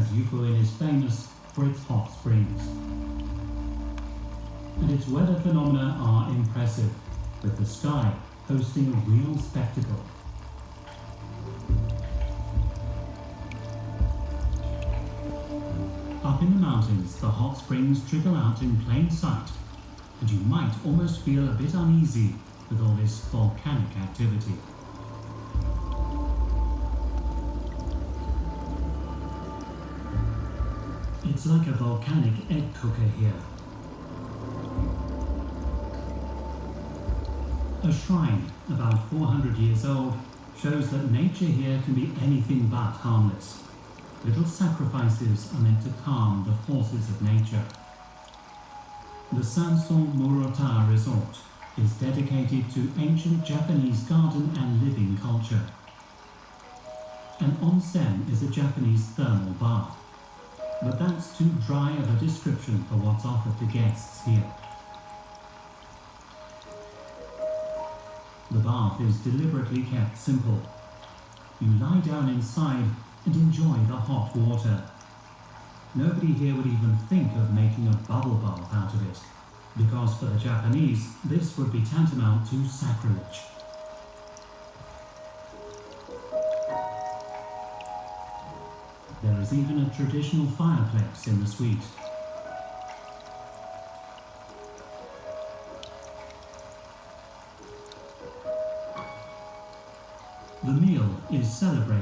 as Yufuin is famous for its hot springs. And its weather phenomena are impressive, with the sky hosting a real spectacle. Up in the mountains, the hot springs trickle out in plain sight, and you might almost feel a bit uneasy with all this volcanic activity. It's like a volcanic egg cooker here. A shrine, about 400 years old, shows that nature here can be anything but harmless. Little sacrifices are meant to calm the forces of nature. The Sanson Murota Resort is dedicated to ancient Japanese garden and living culture. An onsen is a Japanese thermal bath, but that's too dry of a description for what's offered to guests here. The bath is deliberately kept simple. You lie down inside and enjoy the hot water. Nobody here would even think of making a bubble bath out of it, because for the Japanese, this would be tantamount to sacrilege. There is even a traditional fireplace in the suite. The meal is celebrated